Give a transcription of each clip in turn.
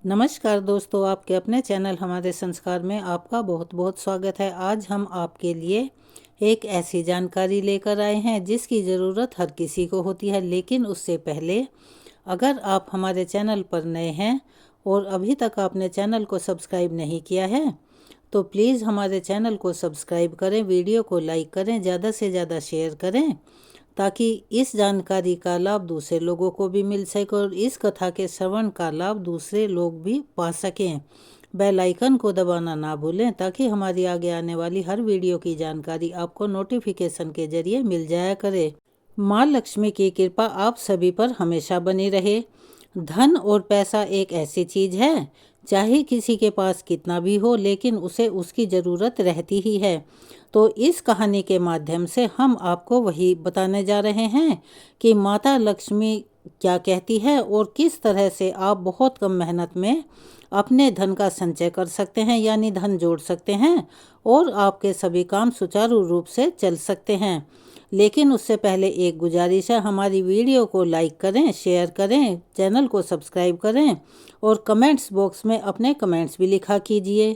नमस्कार दोस्तों, आपके अपने चैनल हमारे संस्कार में आपका बहुत बहुत स्वागत है। आज हम आपके लिए एक ऐसी जानकारी लेकर आए हैं जिसकी ज़रूरत हर किसी को होती है। लेकिन उससे पहले अगर आप हमारे चैनल पर नए हैं और अभी तक आपने चैनल को सब्सक्राइब नहीं किया है तो प्लीज़ हमारे चैनल को सब्सक्राइब करें, वीडियो को लाइक करें, ज़्यादा से ज़्यादा शेयर करें ताकि इस जानकारी का लाभ दूसरे लोगों को भी मिल सके और इस कथा के श्रवण का लाभ दूसरे लोग भी पा सकें। बेल आइकन को दबाना ना भूलें ताकि हमारी आगे आने वाली हर वीडियो की जानकारी आपको नोटिफिकेशन के जरिए मिल जाया करे। माँ लक्ष्मी की कृपा आप सभी पर हमेशा बनी रहे। धन और पैसा एक ऐसी चीज़ है, चाहे किसी के पास कितना भी हो लेकिन उसे उसकी ज़रूरत रहती ही है। तो इस कहानी के माध्यम से हम आपको वही बताने जा रहे हैं कि माता लक्ष्मी क्या कहती है और किस तरह से आप बहुत कम मेहनत में अपने धन का संचय कर सकते हैं, यानी धन जोड़ सकते हैं और आपके सभी काम सुचारू रूप से चल सकते हैं। लेकिन उससे पहले एक गुजारिश है, हमारी वीडियो को लाइक करें, शेयर करें, चैनल को सब्सक्राइब करें और कमेंट्स बॉक्स में अपने कमेंट्स भी लिखा कीजिए।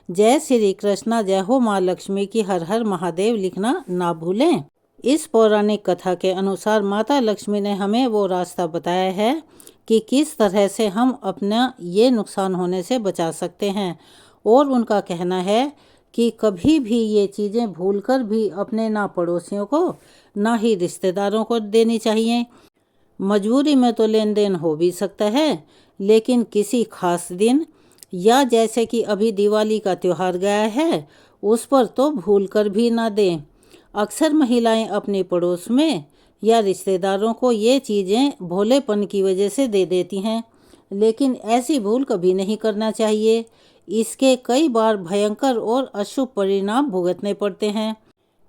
जय श्री कृष्णा, जय हो माँ लक्ष्मी की, हर हर महादेव लिखना ना भूलें। इस पौराणिक कथा के अनुसार माता लक्ष्मी ने हमें वो रास्ता बताया है कि किस तरह से हम अपना ये नुकसान होने से बचा सकते हैं। और उनका कहना है कि कभी भी ये चीज़ें भूलकर भी अपने ना पड़ोसियों को ना ही रिश्तेदारों को देनी चाहिए। मजबूरी में तो लेन देन हो भी सकता है, लेकिन किसी खास दिन या जैसे कि अभी दिवाली का त्यौहार गया है उस पर तो भूल कर भी ना दें। अक्सर महिलाएं अपने पड़ोस में या रिश्तेदारों को ये चीज़ें भोलेपन की वजह से दे देती हैं, लेकिन ऐसी भूल कभी नहीं करना चाहिए। इसके कई बार भयंकर और अशुभ परिणाम भुगतने पड़ते हैं।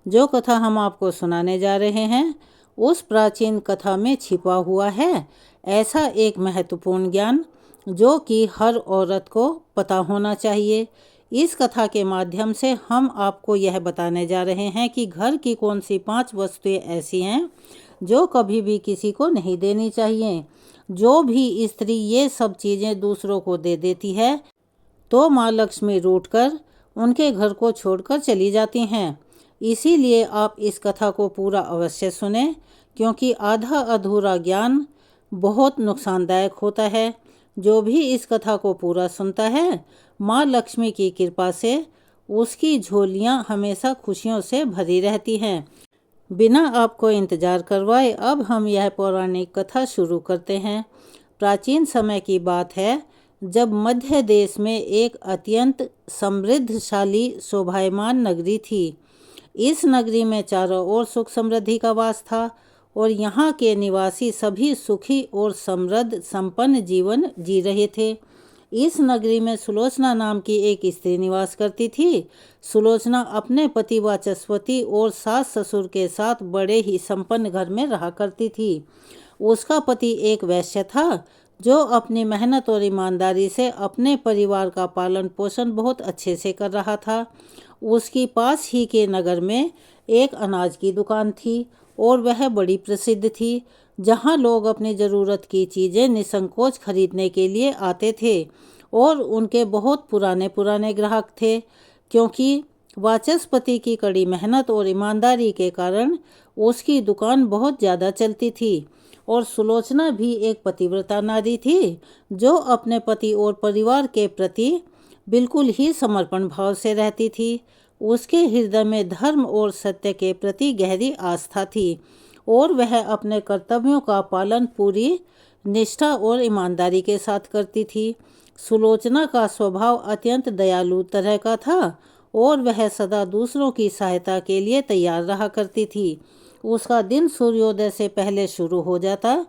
जो कथा हम आपको सुनाने जा रहे हैं उस प्राचीन कथा में छिपा हुआ है ऐसा एक महत्वपूर्ण ज्ञान जो कि हर औरत को पता होना चाहिए। इस कथा के माध्यम से हम आपको यह बताने जा रहे हैं कि घर की कौन सी 5 वस्तुएं ऐसी हैं जो कभी भी किसी को नहीं देनी चाहिए। जो भी स्त्री ये सब चीज़ें दूसरों को दे देती है तो माँ लक्ष्मी रूठकर उनके घर को छोड़कर चली जाती हैं। इसीलिए आप इस कथा को पूरा अवश्य सुने, क्योंकि आधा अधूरा ज्ञान बहुत नुकसानदायक होता है। जो भी इस कथा को पूरा सुनता है, माँ लक्ष्मी की कृपा से उसकी झोलियाँ हमेशा खुशियों से भरी रहती हैं। बिना आपको इंतजार करवाए अब हम यह पौराणिक कथा शुरू करते हैं। प्राचीन समय की बात है जब मध्य देश में एक अत्यंत समृद्धशाली शोभायमान नगरी थी। इस नगरी में चारों ओर सुख समृद्धि का वास था और यहाँ के निवासी सभी सुखी और समृद्ध संपन्न जीवन जी रहे थे। इस नगरी में सुलोचना नाम की एक स्त्री निवास करती थी। सुलोचना अपने पति वाचस्पति और सास ससुर के साथ बड़े ही संपन्न घर में रहा करती थी। उसका पति एक वैश्य था जो अपनी मेहनत और ईमानदारी से अपने परिवार का पालन पोषण बहुत अच्छे से कर रहा था। उसकी पास ही के नगर में एक अनाज की दुकान थी और वह बड़ी प्रसिद्ध थी, जहां लोग अपनी ज़रूरत की चीज़ें निसंकोच खरीदने के लिए आते थे और उनके बहुत पुराने पुराने ग्राहक थे। क्योंकि वाचस्पति की कड़ी मेहनत और ईमानदारी के कारण उसकी दुकान बहुत ज़्यादा चलती थी। और सुलोचना भी एक पतिव्रता नारी थी जो अपने पति और परिवार के प्रति बिल्कुल ही समर्पण भाव से रहती थी। उसके हृदय में धर्म और सत्य के प्रति गहरी आस्था थी और वह अपने कर्तव्यों का पालन पूरी निष्ठा और ईमानदारी के साथ करती थी। सुलोचना का स्वभाव अत्यंत दयालु तरह का था और वह सदा दूसरों की सहायता के लिए तैयार रहा करती थी। उसका दिन सूर्योदय से पहले शुरू हो जाता।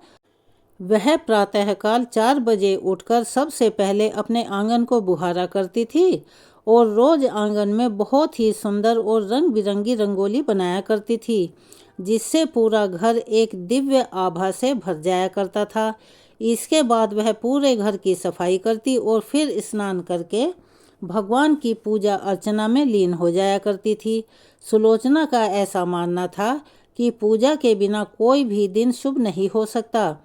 वह प्रातःकाल 4 बजे उठकर सबसे पहले अपने आंगन को बुहारा करती थी और रोज आंगन में बहुत ही सुंदर और रंग बिरंगी रंगोली बनाया करती थी, जिससे पूरा घर एक दिव्य आभा से भर जाया करता था। इसके बाद वह पूरे घर की सफाई करती और फिर स्नान करके भगवान की पूजा अर्चना में लीन हो जाया करती थी। सुलोचना का ऐसा मानना था कि पूजा के बिना कोई भी दिन शुभ नहीं हो सकता।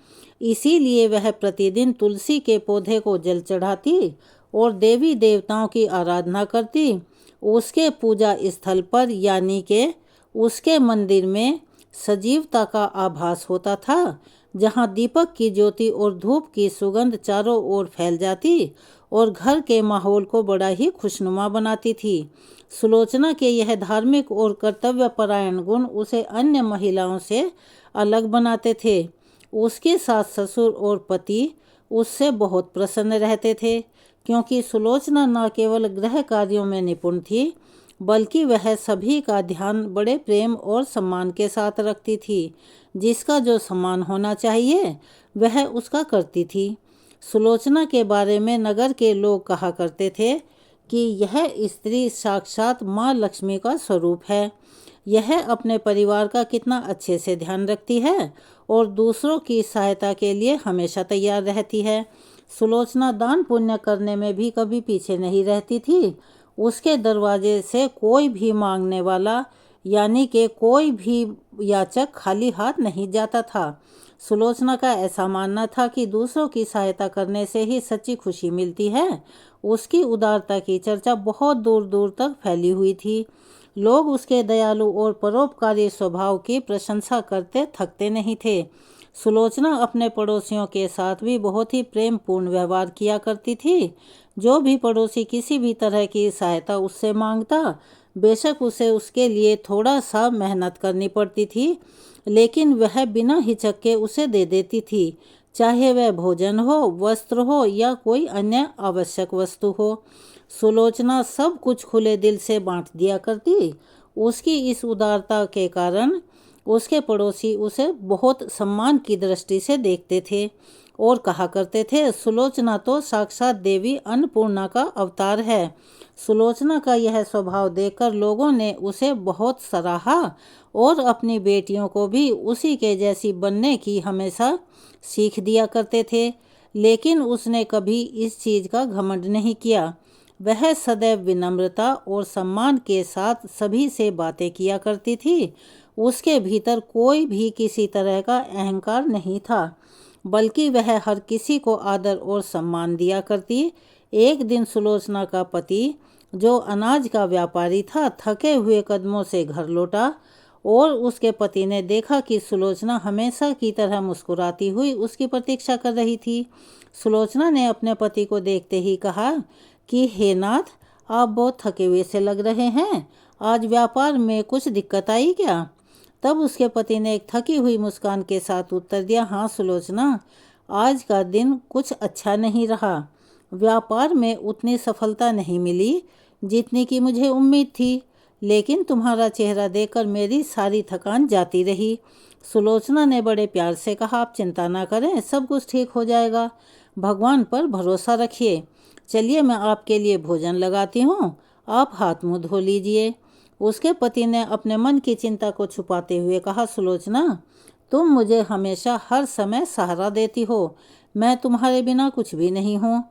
इसीलिए वह प्रतिदिन तुलसी के पौधे को जल चढ़ाती और देवी देवताओं की आराधना करती। उसके पूजा स्थल पर यानी के उसके मंदिर में सजीवता का आभास होता था, जहाँ दीपक की ज्योति और धूप की सुगंध चारों ओर फैल जाती और घर के माहौल को बड़ा ही खुशनुमा बनाती थी। सुलोचना के यह धार्मिक और कर्तव्यपरायण गुण उसे अन्य महिलाओं से अलग बनाते थे। उसके सास ससुर और पति उससे बहुत प्रसन्न रहते थे, क्योंकि सुलोचना न केवल गृह कार्यों में निपुण थी, बल्कि वह सभी का ध्यान बड़े प्रेम और सम्मान के साथ रखती थी। जिसका जो सम्मान होना चाहिए वह उसका करती थी। सुलोचना के बारे में नगर के लोग कहा करते थे कि यह स्त्री साक्षात माँ लक्ष्मी का स्वरूप है। यह अपने परिवार का कितना अच्छे से ध्यान रखती है और दूसरों की सहायता के लिए हमेशा तैयार रहती है। सुलोचना दान पुण्य करने में भी कभी पीछे नहीं रहती थी। उसके दरवाजे से कोई भी मांगने वाला यानी कि कोई भी याचक खाली हाथ नहीं जाता था। सुलोचना का ऐसा मानना था कि दूसरों की सहायता करने से ही सच्ची खुशी मिलती है। उसकी उदारता की चर्चा बहुत दूर दूर तक फैली हुई थी। लोग उसके दयालु और परोपकारी स्वभाव की प्रशंसा करते थकते नहीं थे। सुलोचना अपने पड़ोसियों के साथ भी बहुत ही प्रेमपूर्ण व्यवहार किया करती थी। जो भी पड़ोसी किसी भी तरह की सहायता उससे मांगता, बेशक उसे उसके लिए थोड़ा सा मेहनत करनी पड़ती थी, लेकिन वह बिना हिचक के उसे दे देती थी, चाहे वह भोजन हो, वस्त्र हो या कोई अन्य आवश्यक वस्तु हो। सुलोचना सब कुछ खुले दिल से बांट दिया करती। उसकी इस उदारता के कारण उसके पड़ोसी उसे बहुत सम्मान की दृष्टि से देखते थे और कहा करते थे, सुलोचना तो साक्षात देवी अन्नपूर्णा का अवतार है। सुलोचना का यह स्वभाव देखकर लोगों ने उसे बहुत सराहा और अपनी बेटियों को भी उसी के जैसी बनने की हमेशा सीख दिया करते थे। लेकिन उसने कभी इस चीज़ का घमंड नहीं किया। वह सदैव विनम्रता और सम्मान के साथ सभी से बातें किया करती थी। उसके भीतर कोई भी किसी तरह का अहंकार नहीं था, बल्कि वह हर किसी को आदर और सम्मान दिया करती। एक दिन सुलोचना का पति, जो अनाज का व्यापारी था, थके हुए कदमों से घर लौटा और उसके पति ने देखा कि सुलोचना हमेशा की तरह मुस्कुराती हुई उसकी प्रतीक्षा कर रही थी। सुलोचना ने अपने पति को देखते ही कहा कि हे नाथ, आप बहुत थके हुए से लग रहे हैं। आज व्यापार में कुछ दिक्कत आई क्या? तब उसके पति ने एक थकी हुई मुस्कान के साथ उत्तर दिया, हाँ सुलोचना, आज का दिन कुछ अच्छा नहीं रहा। व्यापार में उतनी सफलता नहीं मिली जितनी की मुझे उम्मीद थी, लेकिन तुम्हारा चेहरा देखकर मेरी सारी थकान जाती रही। सुलोचना ने बड़े प्यार से कहा, आप चिंता ना करें, सब कुछ ठीक हो जाएगा। भगवान पर भरोसा रखिए। चलिए मैं आपके लिए भोजन लगाती हूँ, आप हाथ मुँह धो लीजिए। उसके पति ने अपने मन की चिंता को छुपाते हुए कहा, सुलोचना, तुम मुझे हमेशा हर समय सहारा देती हो। मैं तुम्हारे बिना कुछ भी नहीं हूँ।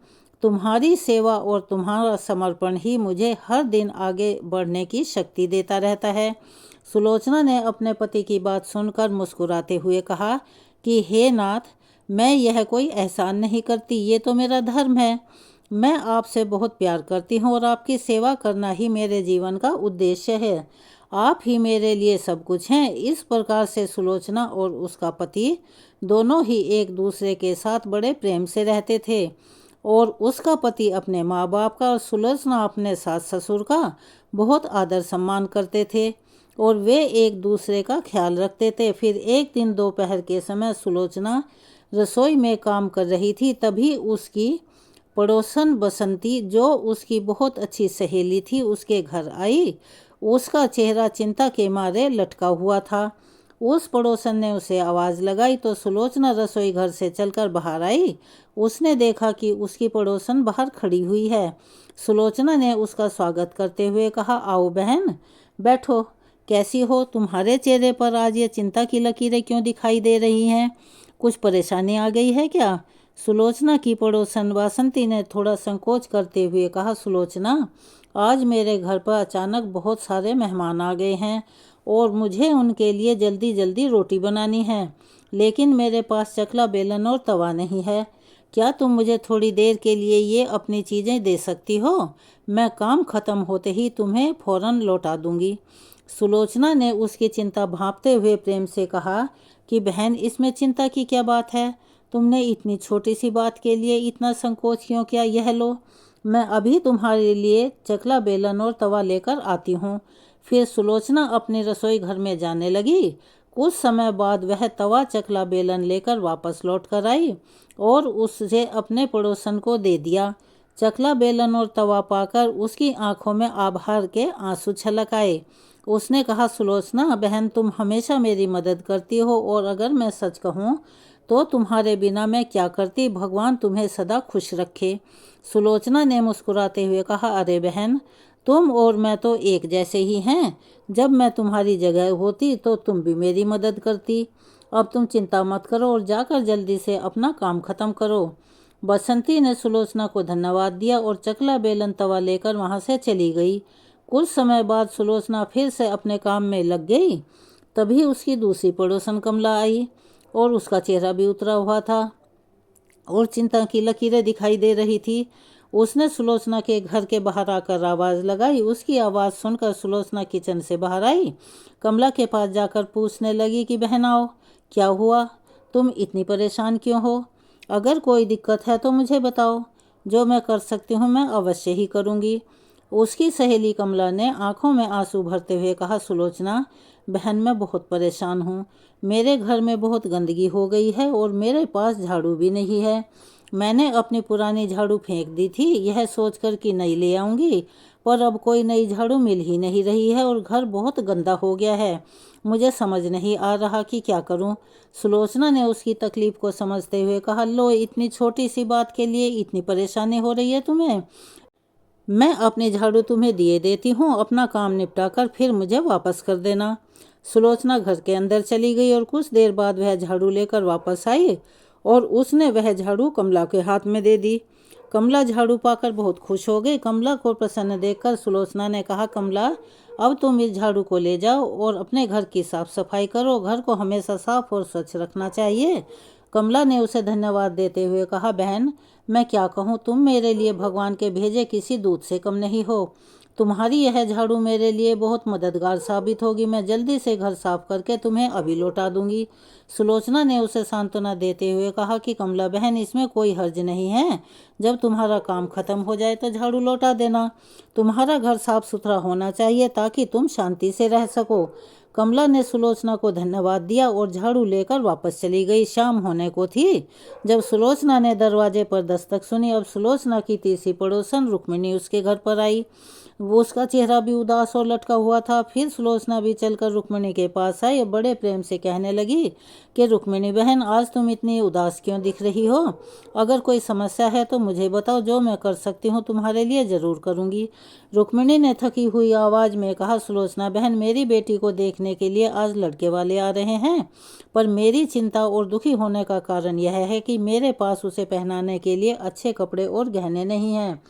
तुम्हारी सेवा और तुम्हारा समर्पण ही मुझे हर दिन आगे बढ़ने की शक्ति देता रहता है। सुलोचना ने अपने पति की बात सुनकर मुस्कुराते हुए कहा कि हे नाथ, मैं यह कोई एहसान नहीं करती, ये तो मेरा धर्म है। मैं आपसे बहुत प्यार करती हूँ और आपकी सेवा करना ही मेरे जीवन का उद्देश्य है। आप ही मेरे लिए सब कुछ हैं। इस प्रकार से सुलोचना और उसका पति दोनों ही एक दूसरे के साथ बड़े प्रेम से रहते थे और उसका पति अपने माँ बाप का और सुलोचना अपने सास ससुर का बहुत आदर सम्मान करते थे और वे एक दूसरे का ख्याल रखते थे। फिर एक दिन दोपहर के समय सुलोचना रसोई में काम कर रही थी, तभी उसकी पड़ोसन बसंती, जो उसकी बहुत अच्छी सहेली थी, उसके घर आई। उसका चेहरा चिंता के मारे लटका हुआ था। उस पड़ोसन ने उसे आवाज़ लगाई तो सुलोचना रसोई घर से चलकर बाहर आई। उसने देखा कि उसकी पड़ोसन बाहर खड़ी हुई है। सुलोचना ने उसका स्वागत करते हुए कहा, आओ बहन, बैठो। कैसी हो? तुम्हारे चेहरे पर आज ये चिंता की लकीरें क्यों दिखाई दे रही हैं? कुछ परेशानी आ गई है क्या? सुलोचना की पड़ोसन वासंती ने थोड़ा संकोच करते हुए कहा, सुलोचना, आज मेरे घर पर अचानक बहुत सारे मेहमान आ गए हैं और मुझे उनके लिए जल्दी जल्दी रोटी बनानी है, लेकिन मेरे पास चकला बेलन और तवा नहीं है। क्या तुम मुझे थोड़ी देर के लिए ये अपनी चीज़ें दे सकती हो? मैं काम खत्म होते ही तुम्हें फौरन लौटा दूंगी। सुलोचना ने उसकी चिंता भांपते हुए प्रेम से कहा कि बहन, इसमें चिंता की क्या बात है? तुमने इतनी छोटी सी बात के लिए इतना संकोच क्यों किया? यह लो, मैं अभी तुम्हारे लिए चकला बेलन और तवा लेकर आती हूँ। फिर सुलोचना अपनी रसोई घर में जाने लगी। कुछ समय बाद वह तवा चकला बेलन लेकर वापस लौट कर आई और उससे अपने पड़ोसन को दे दिया। चकला बेलन और तवा पाकर उसकी आंखों में आभार के आंसू छलक आए। उसने कहा, सुलोचना बहन, तुम हमेशा मेरी मदद करती हो और अगर मैं सच कहूँ तो तुम्हारे बिना मैं क्या करती। भगवान तुम्हें सदा खुश रखे। सुलोचना ने मुस्कुराते हुए कहा, अरे बहन, तुम और मैं तो एक जैसे ही हैं। जब मैं तुम्हारी जगह होती तो तुम भी मेरी मदद करती। अब तुम चिंता मत करो और जाकर जल्दी से अपना काम खत्म करो। बसंती ने सुलोचना को धन्यवाद दिया और चकला बेलन तवा लेकर वहां से चली गई। कुछ समय बाद सुलोचना फिर से अपने काम में लग गई। तभी उसकी दूसरी पड़ोसन कमला आई और उसका चेहरा भी उतरा हुआ था और चिंता की लकीरें दिखाई दे रही थी। उसने सुलोचना के घर के बाहर आकर आवाज़ लगाई। उसकी आवाज़ सुनकर सुलोचना किचन से बाहर आई। कमला के पास जाकर पूछने लगी कि बहन आओ, क्या हुआ? तुम इतनी परेशान क्यों हो? अगर कोई दिक्कत है तो मुझे बताओ, जो मैं कर सकती हूँ मैं अवश्य ही करूँगी। उसकी सहेली कमला ने आंखों में आंसू भरते हुए कहा, सुलोचना बहन, मैं बहुत परेशान हूँ। मेरे घर में बहुत गंदगी हो गई है और मेरे पास झाड़ू भी नहीं है। मैंने अपनी पुरानी झाड़ू फेंक दी थी यह सोचकर कि नई ले आऊँगी, पर अब कोई नई झाड़ू मिल ही नहीं रही है और घर बहुत गंदा हो गया है। मुझे समझ नहीं आ रहा कि क्या करूं। सुलोचना ने उसकी तकलीफ को समझते हुए कहा, लो, इतनी छोटी सी बात के लिए इतनी परेशानी हो रही है तुम्हें? मैं अपनी झाड़ू तुम्हें दिए देती हूँ, अपना काम निपटा कर फिर मुझे वापस कर देना। सुलोचना घर के अंदर चली गई और कुछ देर बाद वह झाड़ू लेकर वापस आई और उसने वह झाड़ू कमला के हाथ में दे दी। कमला झाड़ू पाकर बहुत खुश हो गई। कमला को प्रसन्न देखकर सुलोचना ने कहा, कमला, अब तुम इस झाड़ू को ले जाओ और अपने घर की साफ सफाई करो। घर को हमेशा साफ और स्वच्छ रखना चाहिए। कमला ने उसे धन्यवाद देते हुए कहा, बहन, मैं क्या कहूँ, तुम मेरे लिए भगवान के भेजे किसी दूत से कम नहीं हो। तुम्हारी यह झाड़ू मेरे लिए बहुत मददगार साबित होगी। मैं जल्दी से घर साफ करके तुम्हें अभी लौटा दूंगी। सुलोचना ने उसे सांत्वना देते हुए कहा कि कमला बहन, इसमें कोई हर्ज नहीं है। जब तुम्हारा काम खत्म हो जाए तो झाड़ू लौटा देना। तुम्हारा घर साफ सुथरा होना चाहिए ताकि तुम शांति से रह सको। कमला ने सुलोचना को धन्यवाद दिया और झाड़ू लेकर वापस चली गई। शाम होने को थी जब सुलोचना ने दरवाजे पर दस्तक सुनी। अब सुलोचना की तीसरी पड़ोसन रुक्मिणी उसके घर पर आई। वो उसका चेहरा भी उदास और लटका हुआ था। फिर सुलोचना भी चलकर रुक्मिणी के पास आई और बड़े प्रेम से कहने लगी कि रुक्मिणी बहन, आज तुम इतनी उदास क्यों दिख रही हो? अगर कोई समस्या है तो मुझे बताओ, जो मैं कर सकती हूँ तुम्हारे लिए ज़रूर करूँगी। रुक्मिणी ने थकी हुई आवाज़ में कहा, सुलोचना बहन, मेरी बेटी को देखने के लिए आज लड़के वाले आ रहे हैं, पर मेरी चिंता और दुखी होने का कारण यह है कि मेरे पास उसे पहनाने के लिए अच्छे कपड़े और गहने नहीं हैं।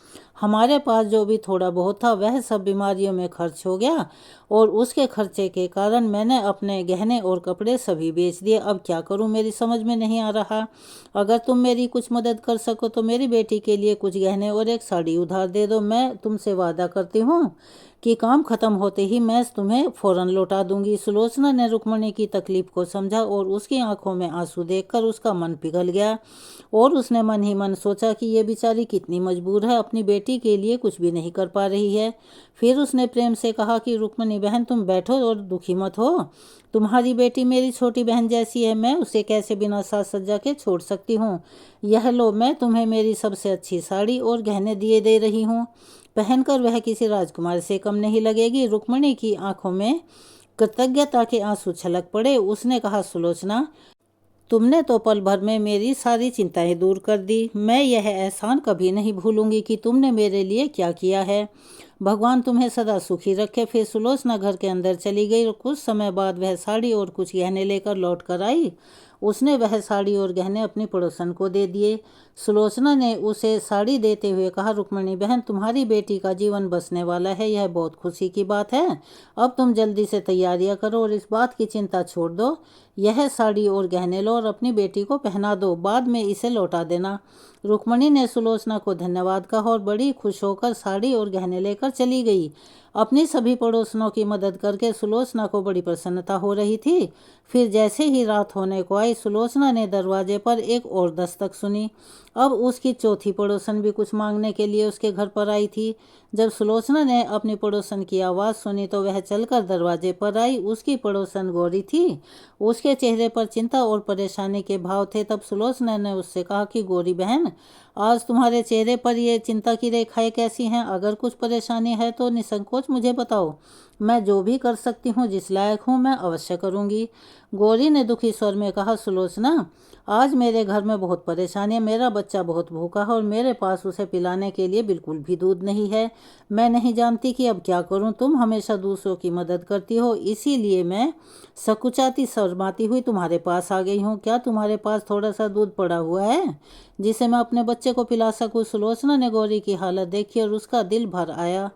हमारे पास जो भी थोड़ा बहुत था वह सब बीमारियों में खर्च हो गया और उसके खर्चे के कारण मैंने अपने गहने और कपड़े सभी बेच दिए। अब क्या करूं, मेरी समझ में नहीं आ रहा। अगर तुम मेरी कुछ मदद कर सको तो मेरी बेटी के लिए कुछ गहने और एक साड़ी उधार दे दो। मैं तुमसे वादा करती हूँ कि काम खत्म होते ही मैं तुम्हें फौरन लौटा दूंगी। सुलोचना ने रुक्मिणी की तकलीफ को समझा और उसकी आंखों में आंसू देखकर उसका मन पिघल गया और उसने मन ही मन सोचा कि ये बेचारी कितनी मजबूर है, अपनी बेटी के लिए कुछ भी नहीं कर पा रही है। फिर उसने प्रेम से कहा कि रुक्मिणी बहन, तुम बैठो और दुखी मत हो। तुम्हारी बेटी मेरी छोटी बहन जैसी है, मैं उसे कैसे बिना साज सज्जा के छोड़ सकती हूँ। यह लो, मैं तुम्हें मेरी सबसे अच्छी साड़ी और गहने दिए दे रही हूँ। पहनकर वह किसी राजकुमार से कम नहीं लगेगी। रुक्मिणी की आंखों में कृतज्ञता के आंसू छलक पड़े। उसने कहा, सुलोचना, तुमने तो पल भर में मेरी सारी चिंताएं दूर कर दी। मैं यह एहसान कभी नहीं भूलूंगी कि तुमने मेरे लिए क्या किया है। भगवान तुम्हें सदा सुखी रखे। फिर सुलोचना घर के अंदर चली गई और कुछ समय बाद वह साड़ी और कुछ गहने लेकर लौट कर आई। उसने वह साड़ी और गहने अपनी पड़ोसन को दे दिए। सुलोचना ने उसे साड़ी देते हुए कहा, रुक्मिणी बहन, तुम्हारी बेटी का जीवन बसने वाला है, यह बहुत खुशी की बात है। अब तुम जल्दी से तैयारियां करो और इस बात की चिंता छोड़ दो यह साड़ी और गहने लो और अपनी बेटी को पहना दो, बाद में इसे लौटा देना। रुक्मणी ने सुलोचना को धन्यवाद कहा और बड़ी खुश होकर साड़ी और गहने लेकर चली गई। अपनी सभी पड़ोसनों की मदद करके सुलोचना को बड़ी प्रसन्नता हो रही थी। फिर जैसे ही रात होने को आई, सुलोचना ने दरवाजे पर एक और दस्तक सुनी। अब उसकी चौथी पड़ोसन भी कुछ मांगने के लिए उसके घर पर आई थी। जब सुलोचना ने अपनी पड़ोसन की आवाज़ सुनी तो वह चलकर दरवाजे पर आई। उसकी पड़ोसन गौरी थी। उसके चेहरे पर चिंता और परेशानी के भाव थे। तब सुलोचना ने उससे कहा कि गौरी बहन, आज तुम्हारे चेहरे पर ये चिंता की रेखाएं कैसी हैं? अगर कुछ परेशानी है तो निसंकोच मुझे बताओ। मैं जो भी कर सकती हूँ, जिस लायक हूँ, मैं अवश्य करूँगी। गौरी ने दुखी स्वर में कहा, सुलोचना, आज मेरे घर में बहुत परेशानी है। मेरा बच्चा बहुत भूखा है और मेरे पास उसे पिलाने के लिए बिल्कुल भी दूध नहीं है। मैं नहीं जानती कि अब क्या करूं। तुम हमेशा दूसरों की मदद करती हो, इसीलिए मैं सकुचाती शर्माती हुई तुम्हारे पास आ गई हूं। क्या तुम्हारे पास थोड़ा सा दूध पड़ा हुआ है जिसे मैं अपने बच्चे को पिला सकूं? सुलोचना ने गौरी की हालत देखी और उसका दिल भर आया।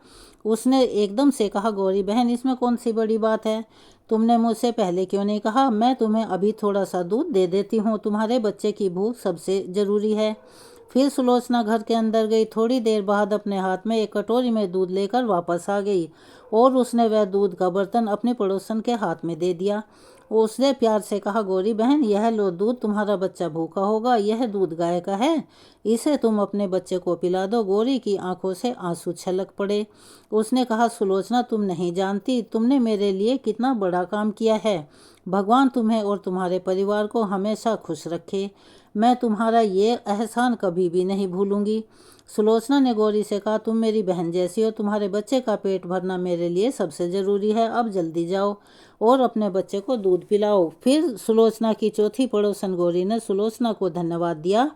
उसने एकदम से कहा, गौरी बहन, इसमें कौन सी बड़ी बात है? तुमने मुझसे पहले क्यों नहीं कहा? मैं तुम्हें अभी थोड़ा सा दूध दे देती हूँ। तुम्हारे बच्चे की भूख सबसे ज़रूरी है। फिर सुलोचना घर के अंदर गई। थोड़ी देर बाद अपने हाथ में एक कटोरी में दूध लेकर वापस आ गई और उसने वह दूध का बर्तन अपनी पड़ोसन के हाथ में दे दिया। उसने प्यार से कहा, गौरी बहन, यह लो दूध। तुम्हारा बच्चा भूखा होगा। यह दूध गाय का है, इसे तुम अपने बच्चे को पिला दो। गौरी की आंखों से आंसू छलक पड़े। उसने कहा, सुलोचना, तुम नहीं जानती तुमने मेरे लिए कितना बड़ा काम किया है। भगवान तुम्हें और तुम्हारे परिवार को हमेशा खुश रखे। मैं तुम्हारा ये एहसान कभी भी नहीं भूलूंगी। सुलोचना ने गौरी से कहा, तुम मेरी बहन जैसी हो। तुम्हारे बच्चे का पेट भरना मेरे लिए सबसे ज़रूरी है। अब जल्दी जाओ और अपने बच्चे को दूध पिलाओ। फिर सुलोचना की चौथी पड़ोसन गौरी ने सुलोचना को धन्यवाद दिया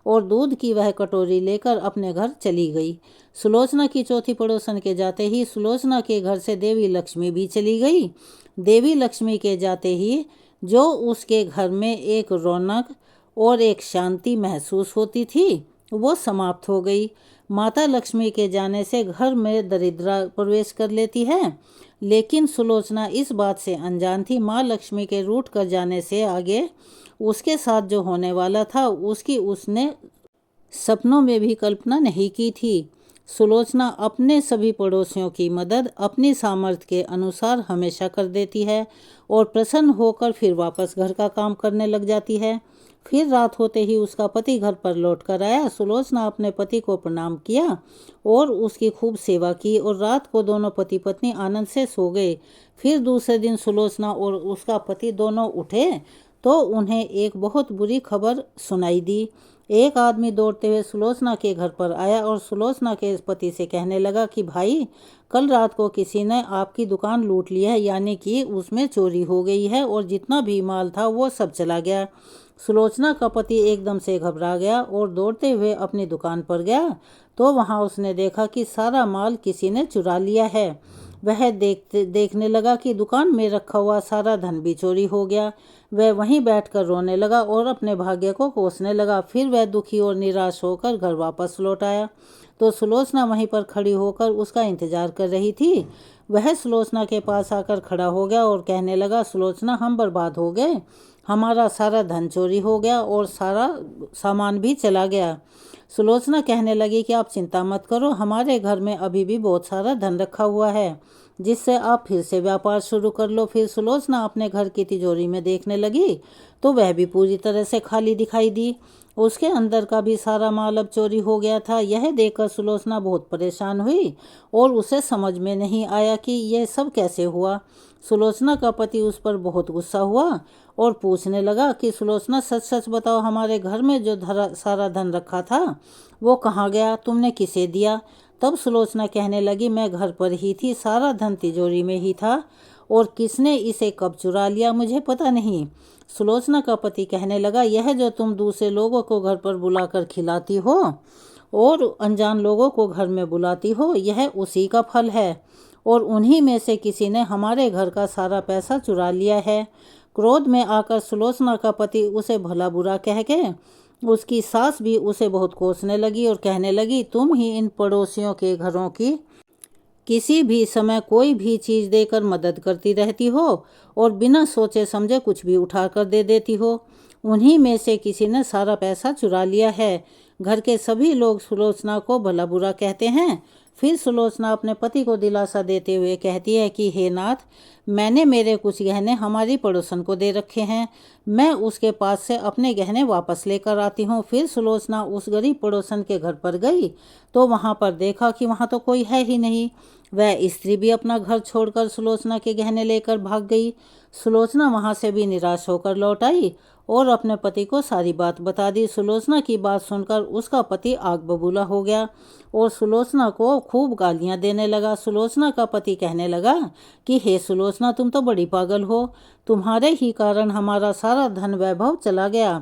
और दूध की वह कटोरी लेकर अपने घर चली गई। सुलोचना की चौथी पड़ोसन के जाते ही सुलोचना के घर से देवी लक्ष्मी भी चली गई। देवी लक्ष्मी के जाते ही जो उसके घर में एक रौनक और एक शांति महसूस होती थी, वो समाप्त हो गई। माता लक्ष्मी के जाने से घर में दरिद्रता प्रवेश कर लेती है, लेकिन सुलोचना इस बात से अनजान थी। माँ लक्ष्मी के रूठ कर जाने से आगे उसके साथ जो होने वाला था, उसकी उसने सपनों में भी कल्पना नहीं की थी। सुलोचना अपने सभी पड़ोसियों की मदद अपनी सामर्थ्य के अनुसार हमेशा कर देती है और प्रसन्न होकर फिर वापस घर का काम करने लग जाती है। फिर रात होते ही उसका पति घर पर लौट कर आया। सुलोचना अपने पति को प्रणाम किया और उसकी खूब सेवा की और रात को दोनों पति पत्नी आनंद से सो गए। फिर दूसरे दिन सुलोचना और उसका पति दोनों उठे तो उन्हें एक बहुत बुरी खबर सुनाई दी। एक आदमी दौड़ते हुए सुलोचना के घर पर आया और सुलोचना के पति से कहने लगा कि भाई, कल रात को किसी ने आपकी दुकान लूट ली है, यानी कि उसमें चोरी हो गई है और जितना भी माल था वो सब चला गया। सुलोचना का पति एकदम से घबरा गया और दौड़ते हुए अपनी दुकान पर गया तो वहां उसने देखा कि सारा माल किसी ने चुरा लिया है। वह देखने लगा कि दुकान में रखा हुआ सारा धन भी चोरी हो गया। वह वहीं बैठकर रोने लगा और अपने भाग्य को कोसने लगा। फिर वह दुखी और निराश होकर घर वापस लौट आया तो सुलोचना वहीं पर खड़ी होकर उसका इंतजार कर रही थी। वह सुलोचना के पास आकर खड़ा हो गया और कहने लगा, सुलोचना, हम बर्बाद हो गए। हमारा सारा धन चोरी हो गया और सारा सामान भी चला गया। सुलोचना कहने लगी कि आप चिंता मत करो, हमारे घर में अभी भी बहुत सारा धन रखा हुआ है, जिससे आप फिर से व्यापार शुरू कर लो। फिर सुलोचना अपने घर की तिजोरी में देखने लगी तो वह भी पूरी तरह से खाली दिखाई दी। उसके अंदर का भी सारा माल अब चोरी हो गया था। यह देखकर सुलोचना बहुत परेशान हुई और उसे समझ में नहीं आया कि यह सब कैसे हुआ। सुलोचना का पति उस पर बहुत गुस्सा हुआ और पूछने लगा कि सुलोचना, सच सच बताओ, हमारे घर में जो सारा धन रखा था वो कहाँ गया? तुमने किसे दिया? तब सुलोचना कहने लगी, मैं घर पर ही थी, सारा धन तिजोरी में ही था और किसने इसे कब चुरा लिया मुझे पता नहीं। सुलोचना का पति कहने लगा, यह जो तुम दूसरे लोगों को घर पर बुलाकर खिलाती हो और अनजान लोगों को घर में बुलाती हो, यह उसी का फल है और उन्हीं में से किसी ने हमारे घर का सारा पैसा चुरा लिया है। क्रोध में आकर सुलोचना का पति उसे भला बुरा कह के उसकी सास भी उसे बहुत कोसने लगी और कहने लगी, तुम ही इन पड़ोसियों के घरों की किसी भी समय कोई भी चीज़ देकर मदद करती रहती हो और बिना सोचे समझे कुछ भी उठा कर दे देती हो। उन्हीं में से किसी ने सारा पैसा चुरा लिया है। घर के सभी लोग सुलोचना को भला बुरा कहते हैं। फिर सुलोचना अपने पति को दिलासा देते हुए कहती है कि हे नाथ, मैंने मेरे कुछ गहने हमारी पड़ोसन को दे रखे हैं, मैं उसके पास से अपने गहने वापस लेकर आती हूँ। फिर सुलोचना उस गरीब पड़ोसन के घर पर गई तो वहाँ पर देखा कि वहाँ तो कोई है ही नहीं। वह स्त्री भी अपना घर छोड़कर सुलोचना के गहने लेकर भाग गई। सुलोचना वहाँ से भी निराश होकर लौट आई और अपने पति को सारी बात बता दी। सुलोचना की बात सुनकर उसका पति आग बबूला हो गया और सुलोचना को खूब गालियां देने लगा। सुलोचना का पति कहने लगा कि हे सुलोचना, तुम तो बड़ी पागल हो, तुम्हारे ही कारण हमारा सारा धन वैभव चला गया।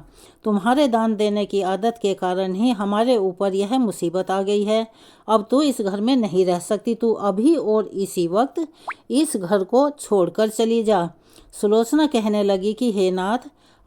तुम्हारे दान देने की आदत के कारण ही हमारे ऊपर यह मुसीबत आ गई है। अब तू इस घर में नहीं रह सकती, तू अभी और इसी वक्त इस घर को छोड़कर चली जा। सुलोचना कहने लगी कि हे नाथ,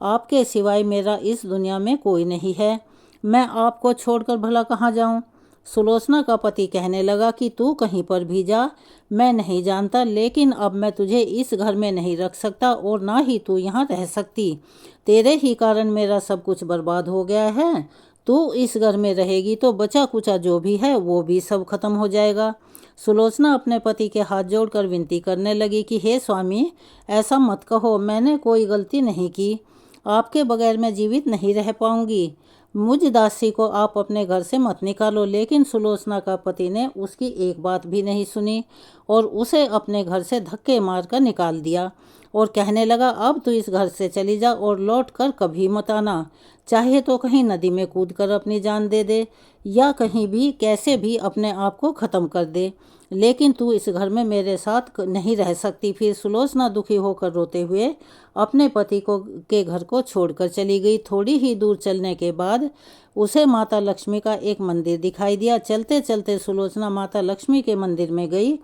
आपके सिवाय मेरा इस दुनिया में कोई नहीं है, मैं आपको छोड़कर भला कहाँ जाऊँ। सुलोचना का पति कहने लगा कि तू कहीं पर भी जा, मैं नहीं जानता, लेकिन अब मैं तुझे इस घर में नहीं रख सकता और ना ही तू यहाँ रह सकती। तेरे ही कारण मेरा सब कुछ बर्बाद हो गया है। तू इस घर में रहेगी तो बचा कुचा जो भी है वो भी सब खत्म हो जाएगा। सुलोचना अपने पति के हाथ जोड़कर विनती करने लगी कि हे स्वामी, ऐसा मत कहो, मैंने कोई गलती नहीं की, आपके बगैर मैं जीवित नहीं रह पाऊंगी, मुझ दासी को आप अपने घर से मत निकालो। लेकिन सुलोचना का पति ने उसकी एक बात भी नहीं सुनी और उसे अपने घर से धक्के मारकर निकाल दिया और कहने लगा, अब तू इस घर से चली जा और लौट कर कभी मत आना। चाहे तो कहीं नदी में कूद कर अपनी जान दे दे या कहीं भी कैसे भी अपने आप को ख़त्म कर दे, लेकिन तू इस घर में मेरे साथ नहीं रह सकती। फिर सुलोचना दुखी होकर रोते हुए अपने पति को के घर को छोड़कर चली गई। थोड़ी ही दूर चलने के बाद उसे माता लक्ष्मी का एक मंदिर दिखाई दिया। चलते चलते सुलोचना माता लक्ष्मी के मंदिर में गई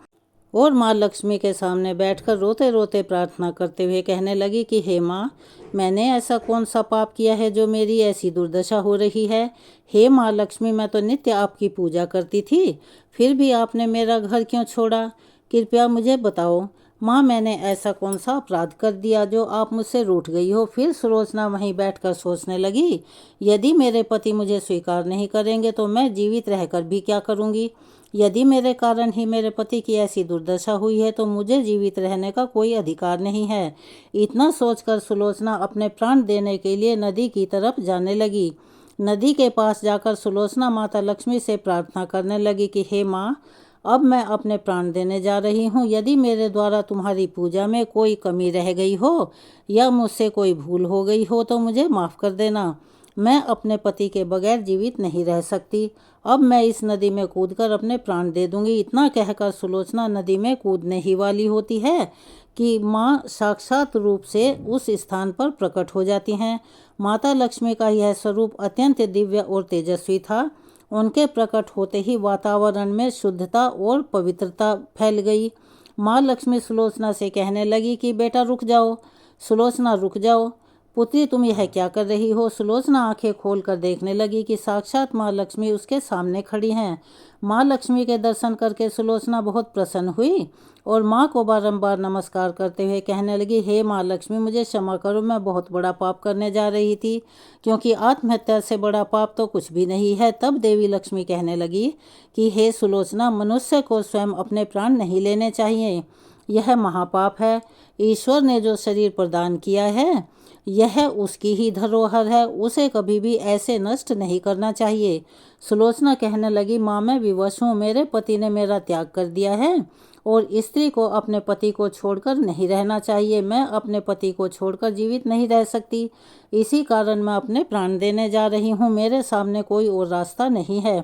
और माँ लक्ष्मी के सामने बैठकर रोते रोते प्रार्थना करते हुए कहने लगी कि हे माँ, मैंने ऐसा कौन सा पाप किया है जो मेरी ऐसी दुर्दशा हो रही है। हे माँ लक्ष्मी, मैं तो नित्य आपकी पूजा करती थी, फिर भी आपने मेरा घर क्यों छोड़ा? कृपया मुझे बताओ माँ, मैंने ऐसा कौन सा अपराध कर दिया जो आप मुझसे रूठ गई हो। फिर सुलोचना वहीं बैठकर सोचने लगी, यदि मेरे पति मुझे स्वीकार नहीं करेंगे तो मैं जीवित रहकर भी क्या करूँगी। यदि मेरे कारण ही मेरे पति की ऐसी दुर्दशा हुई है तो मुझे जीवित रहने का कोई अधिकार नहीं है। इतना सोचकर सुलोचना अपने प्राण देने के लिए नदी की तरफ जाने लगी। नदी के पास जाकर सुलोचना माता लक्ष्मी से प्रार्थना करने लगी कि हे माँ, अब मैं अपने प्राण देने जा रही हूँ। यदि मेरे द्वारा तुम्हारी पूजा में कोई कमी रह गई हो या मुझसे कोई भूल हो गई हो तो मुझे माफ़ कर देना। मैं अपने पति के बगैर जीवित नहीं रह सकती। अब मैं इस नदी में कूदकर अपने प्राण दे दूंगी। इतना कहकर सुलोचना नदी में कूदने ही वाली होती है कि माँ साक्षात रूप से उस स्थान पर प्रकट हो जाती हैं। माता लक्ष्मी का यह स्वरूप अत्यंत दिव्य और तेजस्वी था। उनके प्रकट होते ही वातावरण में शुद्धता और पवित्रता फैल गई। माँ लक्ष्मी सुलोचना से कहने लगी कि बेटा रुक जाओ, सुलोचना रुक जाओ, पुत्री तुम यह क्या कर रही हो। सुलोचना आंखें खोलकर देखने लगी कि साक्षात माँ लक्ष्मी उसके सामने खड़ी हैं। माँ लक्ष्मी के दर्शन करके सुलोचना बहुत प्रसन्न हुई और माँ को बारंबार नमस्कार करते हुए कहने लगी, हे माँ लक्ष्मी, मुझे क्षमा करो, मैं बहुत बड़ा पाप करने जा रही थी, क्योंकि आत्महत्या से बड़ा पाप तो कुछ भी नहीं है। तब देवी लक्ष्मी कहने लगी कि हे सुलोचना, मनुष्य को स्वयं अपने प्राण नहीं लेने चाहिए, यह महापाप है। ईश्वर ने जो शरीर प्रदान किया है यह उसकी ही धरोहर है, उसे कभी भी ऐसे नष्ट नहीं करना चाहिए। सुलोचना कहने लगी, माँ मैं विवश हूँ, मेरे पति ने मेरा त्याग कर दिया है और स्त्री को अपने पति को छोड़कर नहीं रहना चाहिए। मैं अपने पति को छोड़कर जीवित नहीं रह सकती, इसी कारण मैं अपने प्राण देने जा रही हूँ, मेरे सामने कोई और रास्ता नहीं है।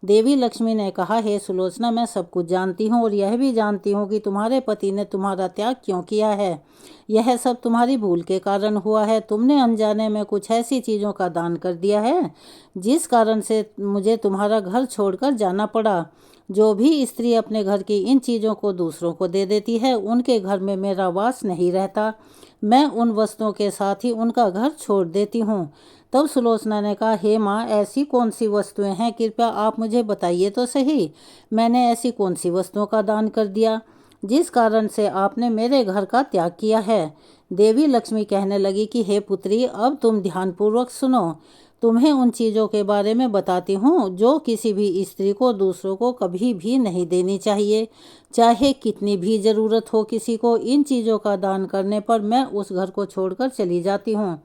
देवी लक्ष्मी ने कहा, हे सुलोचना, मैं सब कुछ जानती हूँ और यह भी जानती हूँ कि तुम्हारे पति ने तुम्हारा त्याग क्यों किया है। यह सब तुम्हारी भूल के कारण हुआ है। तुमने अनजाने में कुछ ऐसी चीज़ों का दान कर दिया है जिस कारण से मुझे तुम्हारा घर छोड़कर जाना पड़ा। जो भी स्त्री अपने घर की इन चीज़ों को दूसरों को दे देती है उनके घर में मेरा वास नहीं रहता, मैं उन वस्तुओं के साथ ही उनका घर छोड़ देती हूँ तब सुलोचना ने कहा, हे माँ, ऐसी कौन सी वस्तुएं हैं, कृपया आप मुझे बताइए तो सही। मैंने ऐसी कौन सी वस्तुओं का दान कर दिया जिस कारण से आपने मेरे घर का त्याग किया है। देवी लक्ष्मी कहने लगी कि हे पुत्री, अब तुम ध्यानपूर्वक सुनो। तुम्हें उन चीज़ों के बारे में बताती हूँ जो किसी भी स्त्री को दूसरों को कभी भी नहीं देनी चाहिए। चाहे कितनी भी ज़रूरत हो किसी को, इन चीज़ों का दान करने पर मैं उस घर को छोड़कर चली जाती हूँ।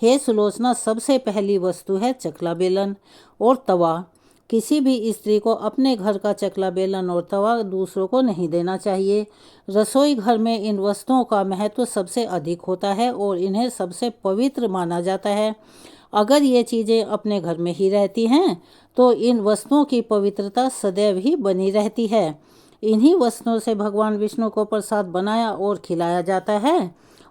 हे सुलोचना, सबसे पहली वस्तु है चकला बेलन और तवा। किसी भी स्त्री को अपने घर का चकला बेलन और तवा दूसरों को नहीं देना चाहिए। रसोई घर में इन वस्तुओं का महत्व सबसे अधिक होता है और इन्हें सबसे पवित्र माना जाता है। अगर ये चीज़ें अपने घर में ही रहती हैं तो इन वस्तुओं की पवित्रता सदैव ही बनी रहती है। इन्हीं वस्तुओं से भगवान विष्णु को प्रसाद बनाया और खिलाया जाता है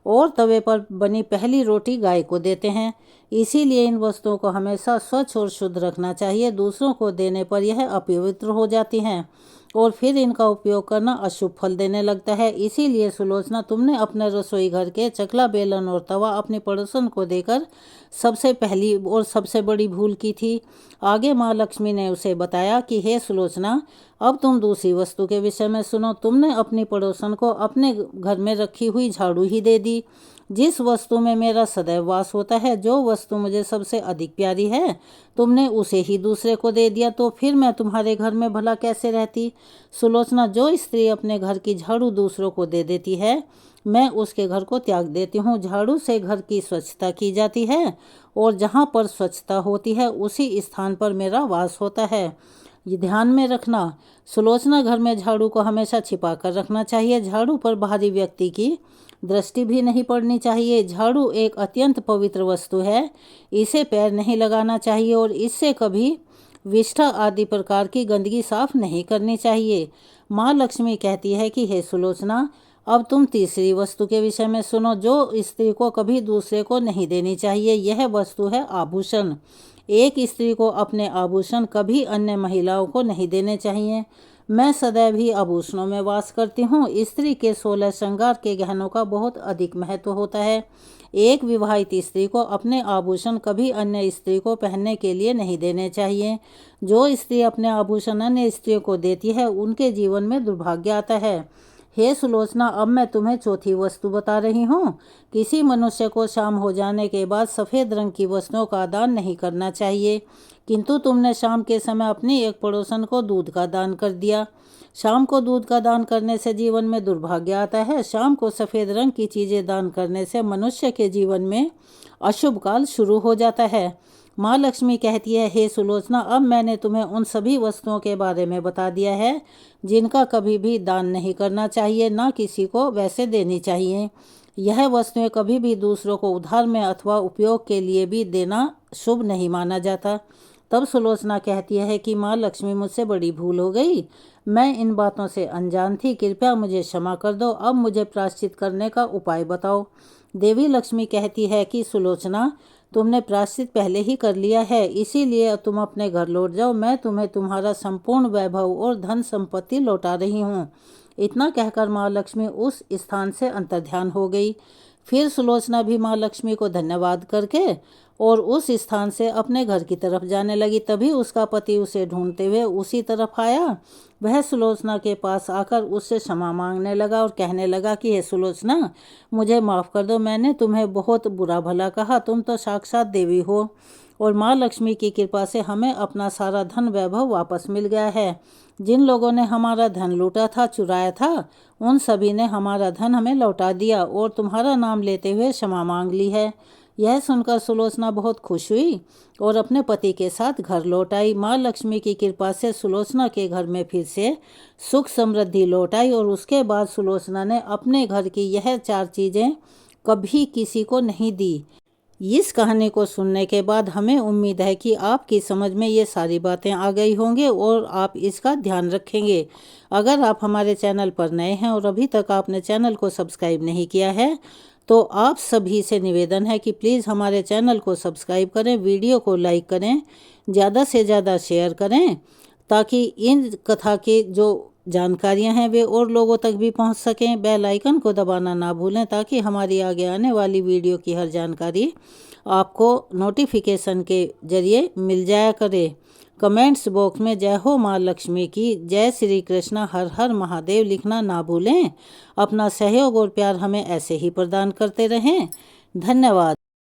और तवे पर बनी पहली रोटी गाय को देते हैं। इसीलिए इन वस्तुओं को हमेशा स्वच्छ और शुद्ध रखना चाहिए। दूसरों को देने पर यह अपवित्र हो जाती हैं और फिर इनका उपयोग करना अशुभ फल देने लगता है। इसीलिए सुलोचना, तुमने अपने रसोई घर के चकला बेलन और तवा अपनी पड़ोसन को देकर सबसे पहली और सबसे बड़ी भूल की थी। आगे माँ लक्ष्मी ने उसे बताया कि हे सुलोचना, अब तुम दूसरी वस्तु के विषय में सुनो। तुमने अपनी पड़ोसन को अपने घर में रखी हुई झाड़ू ही दे दी, जिस वस्तु में मेरा सदैव वास होता है। जो वस्तु मुझे सबसे अधिक प्यारी है, तुमने उसे ही दूसरे को दे दिया, तो फिर मैं तुम्हारे घर में भला कैसे रहती। सुलोचना, जो स्त्री अपने घर की झाड़ू दूसरों को दे देती है, मैं उसके घर को त्याग देती हूँ। झाड़ू से घर की स्वच्छता की जाती है और जहाँ पर स्वच्छता होती है उसी स्थान पर मेरा वास होता है। ये ध्यान में रखना। सुलोचना, घर में झाड़ू को हमेशा छिपा कर रखना चाहिए। झाड़ू पर बाहरी व्यक्ति की दृष्टि भी नहीं पड़नी चाहिए। झाड़ू एक अत्यंत पवित्र वस्तु है। इसे पैर नहीं लगाना चाहिए और इससे कभी विष्ठा आदि प्रकार की गंदगी साफ नहीं करनी चाहिए। माँ लक्ष्मी कहती है कि हे सुलोचना, अब तुम तीसरी वस्तु के विषय में सुनो जो स्त्री को कभी दूसरे को नहीं देनी चाहिए। यह वस्तु है आभूषण। एक स्त्री को अपने आभूषण कभी अन्य महिलाओं को नहीं देने चाहिए। मैं सदैव ही आभूषणों में वास करती हूँ। स्त्री के 16 श्रृंगार के गहनों का बहुत अधिक महत्व होता है। एक विवाहित स्त्री को अपने आभूषण कभी अन्य स्त्री को पहनने के लिए नहीं देने चाहिए। जो स्त्री अपने आभूषण अन्य स्त्रियों को देती है उनके जीवन में दुर्भाग्य आता है। हे सुलोचना, अब मैं तुम्हें चौथी वस्तु बता रही हूँ। किसी मनुष्य को शाम हो जाने के बाद सफ़ेद रंग की वस्तुओं का दान नहीं करना चाहिए, किंतु तुमने शाम के समय अपनी एक पड़ोसन को दूध का दान कर दिया। शाम को दूध का दान करने से जीवन में दुर्भाग्य आता है। शाम को सफ़ेद रंग की चीज़ें दान करने से मनुष्य के जीवन में अशुभ काल शुरू हो जाता है। माँ लक्ष्मी कहती है, हे सुलोचना, अब मैंने तुम्हें उन सभी वस्तुओं के बारे में बता दिया है जिनका कभी भी दान नहीं करना चाहिए, ना किसी को वैसे देनी चाहिए। यह वस्तुएं कभी भी दूसरों को उधार में अथवा उपयोग के लिए भी देना शुभ नहीं माना जाता। तब सुलोचना कहती है कि माँ लक्ष्मी, मुझसे बड़ी भूल हो गई। मैं इन बातों से अनजान थी। कृपया मुझे क्षमा कर दो। अब मुझे प्रायश्चित करने का उपाय बताओ। देवी लक्ष्मी कहती है कि सुलोचना, तुमने प्रायश्चित पहले ही कर लिया है, इसीलिए तुम अपने घर लौट जाओ। मैं तुम्हें तुम्हारा संपूर्ण वैभव और धन संपत्ति लौटा रही हूँ। इतना कहकर माँ लक्ष्मी उस स्थान से अंतर्ध्यान हो गई। फिर सुलोचना भी माँ लक्ष्मी को धन्यवाद करके और उस स्थान से अपने घर की तरफ जाने लगी। तभी उसका पति उसे ढूंढते हुए उसी तरफ आया। वह सुलोचना के पास आकर उससे क्षमा मांगने लगा और कहने लगा कि हे सुलोचना, मुझे माफ़ कर दो। मैंने तुम्हें बहुत बुरा भला कहा। तुम तो साक्षात देवी हो और माँ लक्ष्मी की कृपा से हमें अपना सारा धन वैभव वापस मिल गया है। जिन लोगों ने हमारा धन लूटा था, चुराया था, उन सभी ने हमारा धन हमें लौटा दिया और तुम्हारा नाम लेते हुए क्षमा मांग ली है। यह सुनकर सुलोचना बहुत खुश हुई और अपने पति के साथ घर लौट आई। माँ लक्ष्मी की कृपा से सुलोचना के घर में फिर से सुख समृद्धि लौट आई और उसके बाद सुलोचना ने अपने घर की यह 4 चीज़ें कभी किसी को नहीं दी। इस कहानी को सुनने के बाद हमें उम्मीद है कि आपकी समझ में ये सारी बातें आ गई होंगी और आप इसका ध्यान रखेंगे। अगर आप हमारे चैनल पर नए हैं और अभी तक आपने चैनल को सब्सक्राइब नहीं किया है तो आप सभी से निवेदन है कि प्लीज़ हमारे चैनल को सब्सक्राइब करें, वीडियो को लाइक करें, ज़्यादा से ज़्यादा शेयर करें ताकि इन कथा के जो जानकारियां हैं वे और लोगों तक भी पहुंच सकें। बेल आइकन को दबाना ना भूलें ताकि हमारी आगे आने वाली वीडियो की हर जानकारी आपको नोटिफिकेशन के जरिए मिल जाया करे। कमेंट्स बॉक्स में जय हो माँ लक्ष्मी की, जय श्री कृष्ण, हर हर महादेव लिखना ना भूलें। अपना सहयोग और प्यार हमें ऐसे ही प्रदान करते रहें। धन्यवाद।